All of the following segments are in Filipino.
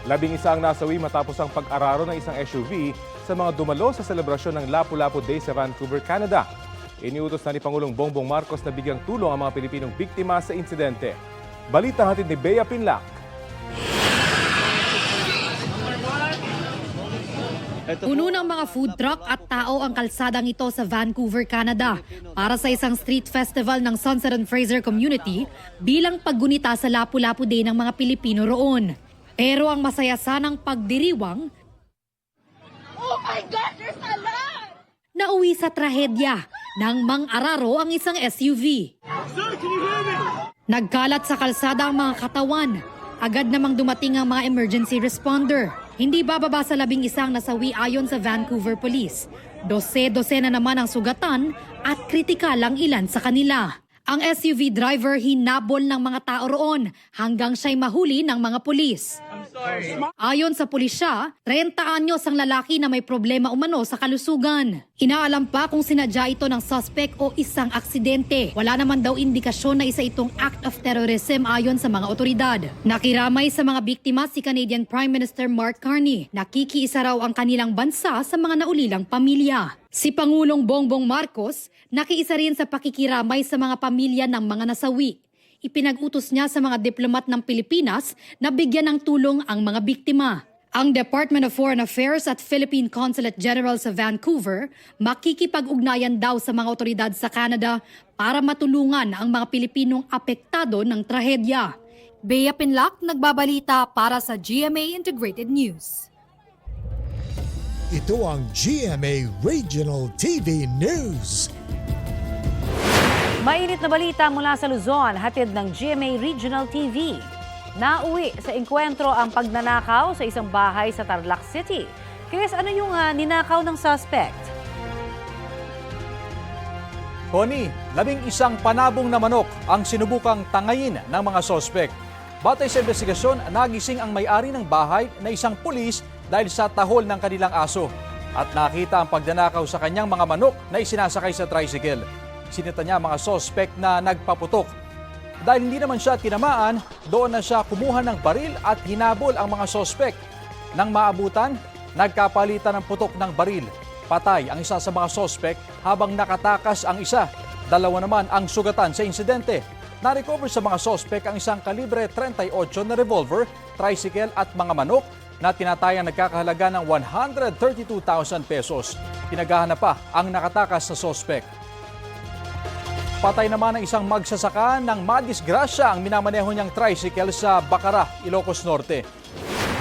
11 ang nasawi matapos ang pag-araro ng isang SUV sa mga dumalo sa selebrasyon ng Lapu-Lapu Day sa Vancouver, Canada. Iniutos na ni Pangulong Bongbong Marcos na bigyang tulong ang mga Pilipinong biktima sa insidente. Balita hatid ni Bea Pinlac. Puno ng mga food truck at tao ang kalsadang ito sa Vancouver, Canada para sa isang street festival ng Sunset and Fraser community bilang paggunita sa Lapu-Lapu Day ng mga Pilipino roon. Pero ang masaya sanang pagdiriwang, Oh my God, there's a lot! nauwi sa trahedya nang mang-araro ang isang SUV. Sir, can you hear me? Nagkalat sa kalsada ang mga katawan. Agad namang dumating ang mga emergency responder. Hindi bababa sa 11 nasawi ayon sa Vancouver Police. 12 na naman ang sugatan at kritikal ang ilan sa kanila. Ang SUV driver hinabol ng mga tao roon hanggang siya'y mahuli ng mga pulis. Ayon sa pulisya, 30 anyos ang lalaki na may problema umano sa kalusugan. Inaalam pa kung sinadya ito ng suspect o isang aksidente. Wala naman daw indikasyon na isa itong act of terrorism ayon sa mga otoridad. Nakiramay sa mga biktima si Canadian Prime Minister Mark Carney. Nakikiisa raw ang kanilang bansa sa mga naulilang pamilya. Si Pangulong Bongbong Marcos nakiisa rin sa pakikiramay sa mga pamilya ng mga nasawi. Ipinag-utos niya sa mga diplomat ng Pilipinas na bigyan ng tulong ang mga biktima. Ang Department of Foreign Affairs at Philippine Consulate General sa Vancouver makikipag-ugnayan daw sa mga otoridad sa Canada para matulungan ang mga Pilipinong apektado ng trahedya. Bea Pinlac, nagbabalita para sa GMA Integrated News. Ito ang GMA Regional TV News. Mainit na balita mula sa Luzon, hatid ng GMA Regional TV. Nauwi sa engkwentro ang pagnanakaw sa isang bahay sa Tarlac City. Chris, ano yung ninakaw ng suspect? Connie, 11 panabong na manok ang sinubukang tangayin ng mga sospek. Batay sa investigasyon, nagising ang may-ari ng bahay na isang pulis dahil sa tahol ng kanilang aso. At nakita ang pagnanakaw sa kanyang mga manok na isinasakay sa tricycle. Sinita niya mga sospek na nagpaputok. Dahil hindi naman siya tinamaan, doon na siya kumuha ng baril at hinabol ang mga sospek. Nang maabutan, nagkapalitan ng putok ng baril. Patay ang isa sa mga sospek habang nakatakas ang isa. Dalawa naman ang sugatan sa insidente. Na-recover sa mga sospek ang isang kalibre 38 na revolver, tricycle at mga manok na tinatayang nagkakahalaga ng 132,000 pesos. Pinaghahanap pa ang nakatakas na sospek. Patay naman ang isang magsasaka ng madisgrasya ang minamaneho niyang tricycle sa Bacara, Ilocos Norte.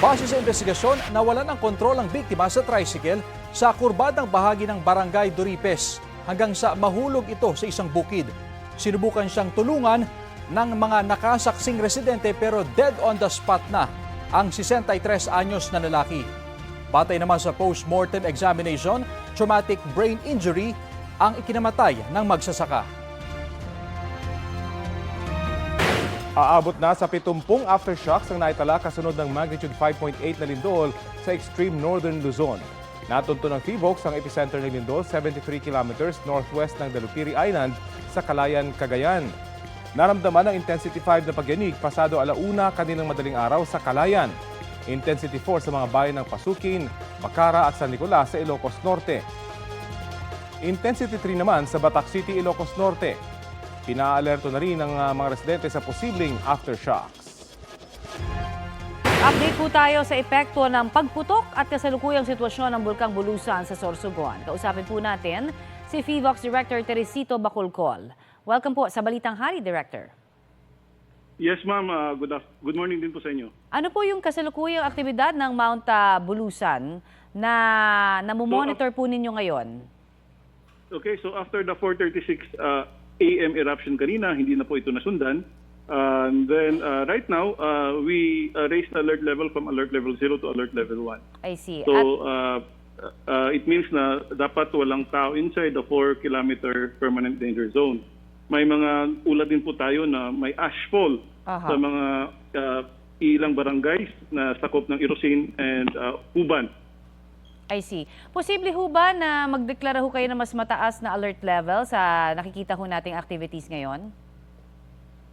Base sa investigasyon, nawalan ng kontrol ang biktima sa tricycle sa kurbadang bahagi ng Barangay Doripes hanggang sa mahulog ito sa isang bukid. Sinubukan siyang tulungan ng mga nakasaksing residente pero dead on the spot na ang 63 anyos na lalaki. Batay naman sa post-mortem examination, traumatic brain injury ang ikinamatay ng magsasaka. Aabot na sa 70 aftershocks ang naitala kasunod ng magnitude 5.8 na lindol sa extreme northern Luzon. Natunto ng PHIVOLCS ang epicenter ng lindol 73 kilometers northwest ng Dalupiri Island sa Calayan, Cagayan. Naramdaman ang intensity 5 na pagyanig pasado alauna kaninang madaling araw sa Calayan. Intensity 4 sa mga bayan ng Pasukin, Bacara at San Nicolas sa Ilocos Norte. Intensity 3 naman sa Batac City, Ilocos Norte. Pinaalerto na rin ang mga residente sa posibleng aftershocks. Update po tayo sa epekto ng pagputok at kasalukuyang sitwasyon ng Bulkang Bulusan sa Sorsogon. Kausapin po natin si PHIVOLCS Director Teresito Bacolcol. Welcome po sa Balitang Hari, Director. Yes, ma'am. Good morning din po sa inyo. Ano po yung kasalukuyang aktibidad ng Mount Bulusan na namomonitor po ninyo ngayon? Okay, so after the 4:36 AM eruption kanina, hindi na po ito nasundan. And then right now, we raised alert level from alert level 0 to alert level 1. I see. So it means na dapat walang tao inside the 4-kilometer permanent danger zone. May mga ulat din po tayo na may ashfall sa mga ilang barangays na sakop ng Irosin and Uban. I see. Posible ho ba na magdeklara ho kayo na mas mataas na alert level sa nakikita ho nating activities ngayon?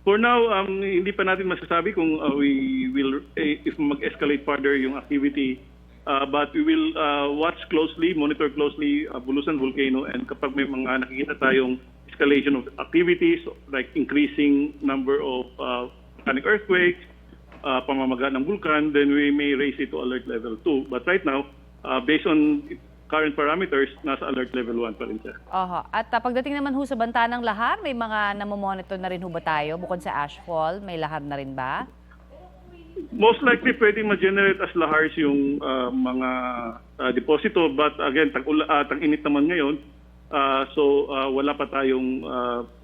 For now, hindi pa natin masasabi kung we will, if mag-escalate further yung activity. But we will watch closely, monitor closely Bulusan Volcano, and kapag may mga nakikita tayong escalation of activities like increasing number of volcanic earthquakes, pamamaga ng vulkan, then we may raise it to alert level 2. But right now, based on current parameters, nasa alert level 1 pa rin siya. At pagdating naman ho sa banta ng lahar, may mga namomonitor na rin ho ba tayo? Bukod sa ashfall, may lahar na rin ba? Most likely pwedeng ma-generate as lahars yung mga deposito, but again, tag-init naman ngayon, so wala pa tayong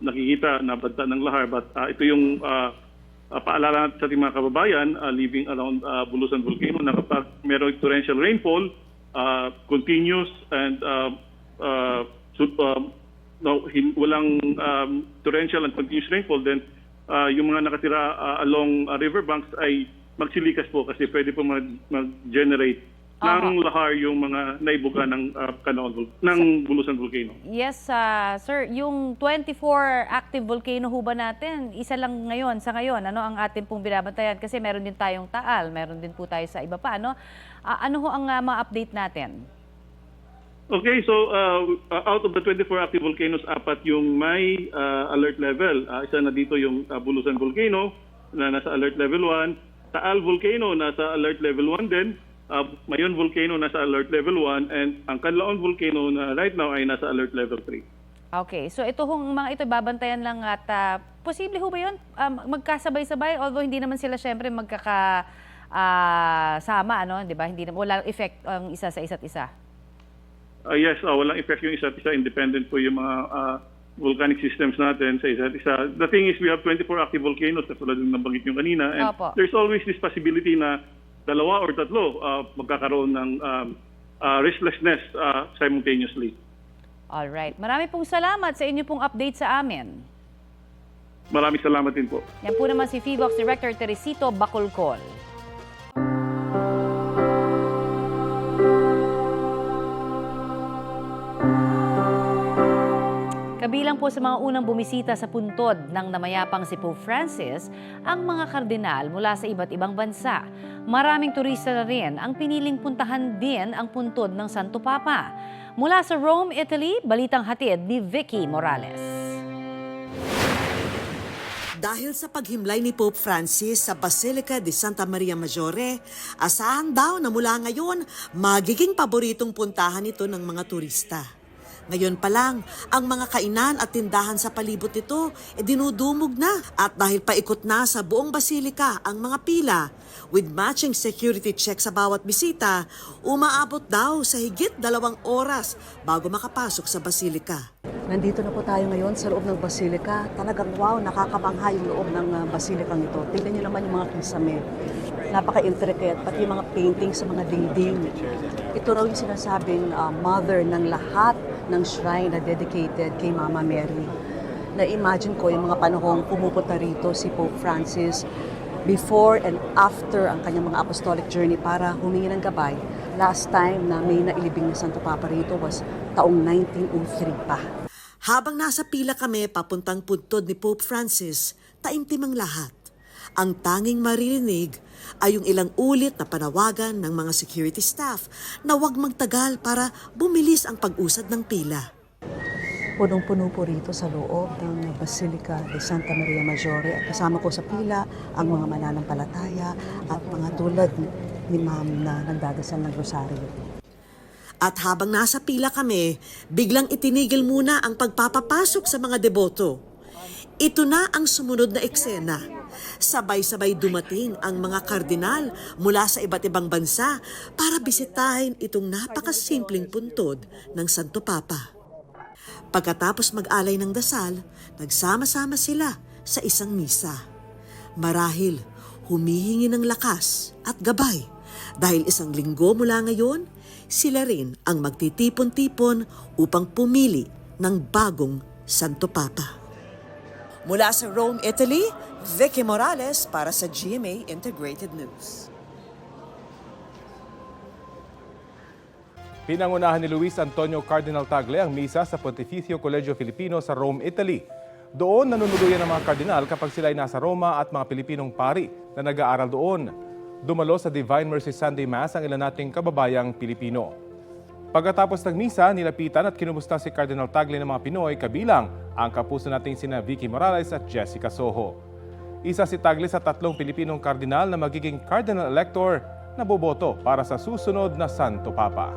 nakikita na banta ng lahar, but ito yung paalala sa ating mga kababayan living around Bulusan Volcano na kapag merong torrential rainfall, continuous and walang torrential and continuous rainfall, then yung mga nakatira along riverbanks ay magsilikas po kasi pwede po mag-generate ng lahar yung mga naibuga ng Bulusan Volcano. Yes, sir. Yung 24 active volcano ho ba natin, isa lang ngayon, sa ngayon, ano ang atin pong binabantayan? Kasi meron din tayong Taal, meron din po tayo sa iba pa, ano? Ano ho ang ma-update natin? Okay, so out of the 24 active volcanoes, 4 yung may alert level. Isa na dito yung Bulusan Volcano na nasa alert level 1. Taal Volcano nasa alert level 1 din. Mayon Volcano nasa alert level 1, and ang Canlaon Volcano na right now ay nasa alert level 3. Okay, so ito hong mga ito babantayan lang at posible ho ba yun? Magkasabay-sabay, although hindi naman sila syempre magkakasama, ano? Di ba? Hindi naman, walang effect ang isa sa isa't isa. Yes, walang effect yung isa't isa. Independent po yung mga volcanic systems natin sa isa't isa. The thing is, we have 24 active volcanoes, katulad ng nabanggit nyo kanina, and there's always this possibility na 2 or 3 magkakaroon ng restlessness simultaneously. Alright. Marami pong salamat sa inyo pong update sa amin. Maraming salamat din po. Yan po naman si FIVOX Director Teresito Bacolcol. Kabilang po sa mga unang bumisita sa puntod ng namayapang si Pope Francis ang mga kardinal mula sa iba't ibang bansa. Maraming turista na rin ang piniling puntahan din ang puntod ng Santo Papa. Mula sa Rome, Italy, balitang hatid ni Vicky Morales. Dahil sa paghimlay ni Pope Francis sa Basilica de Santa Maria Maggiore, asahan daw na mula ngayon magiging paboritong puntahan ito ng mga turista. Ngayon pa lang, ang mga kainan at tindahan sa palibot nito dinudumog na at dahil paikot na sa buong basilika ang mga pila, with matching security check sa bawat bisita, umaabot daw sa higit 2 oras bago makapasok sa basilika. Nandito na po tayo ngayon sa loob ng basilika. Talagang wow, nakakabangha yung loob ng basilikang ito. Tingnan niyo naman yung mga kisame. Napaka-intricate, pati yung mga painting sa mga dingding. Ito raw yung sinasabing mother ng lahat ng shrine na dedicated kay Mama Mary. Na-imagine ko yung mga panahong pumupunta rito si Pope Francis before and after ang kanyang mga apostolic journey para humingi ng gabay. Last time na may nailibing na Santo Papa rito was taong 1903 pa. Habang nasa pila kami papuntang puntod ni Pope Francis, taimtim ang lahat. Ang tanging maririnig ay yung ilang ulit na panawagan ng mga security staff na huwag magtagal para bumilis ang pag-usad ng pila. Punong-puno po rito sa loob ng Basilica de Santa Maria Maggiore at kasama ko sa pila ang mga mananampalataya at mga tulad ni Ma'am na nagdadasal ng rosaryo. At habang nasa pila kami, biglang itinigil muna ang pagpapapasok sa mga deboto. Ito na ang sumunod na eksena. Sabay-sabay dumating ang mga kardinal mula sa iba't ibang bansa para bisitahin itong napakasimpleng puntod ng Santo Papa. Pagkatapos mag-alay ng dasal, nagsama-sama sila sa isang misa. Marahil, humihingi ng lakas at gabay dahil 1 linggo mula ngayon, sila rin ang magtitipon-tipon upang pumili ng bagong Santo Papa. Mula sa Rome, Italy, Vicky Morales para sa GMA Integrated News. Pinangunahan ni Luis Antonio Cardinal Tagle ang misa sa Pontificio Colegio Filipino sa Rome, Italy. Doon nanunuluyan ng mga kardinal kapag sila ay nasa Roma at mga Pilipinong pari na nag-aaral doon. Dumalo sa Divine Mercy Sunday Mass ang ilan nating kababayang Pilipino. Pagkatapos ng misa, nilapitan at kinumusta si Cardinal Tagle ng mga Pinoy kabilang ang kapuso nating sina Vicky Morales at Jessica Soho. Isa si Tagle sa 3 Pilipinong kardinal na magiging Cardinal Elector na boboto para sa susunod na Santo Papa.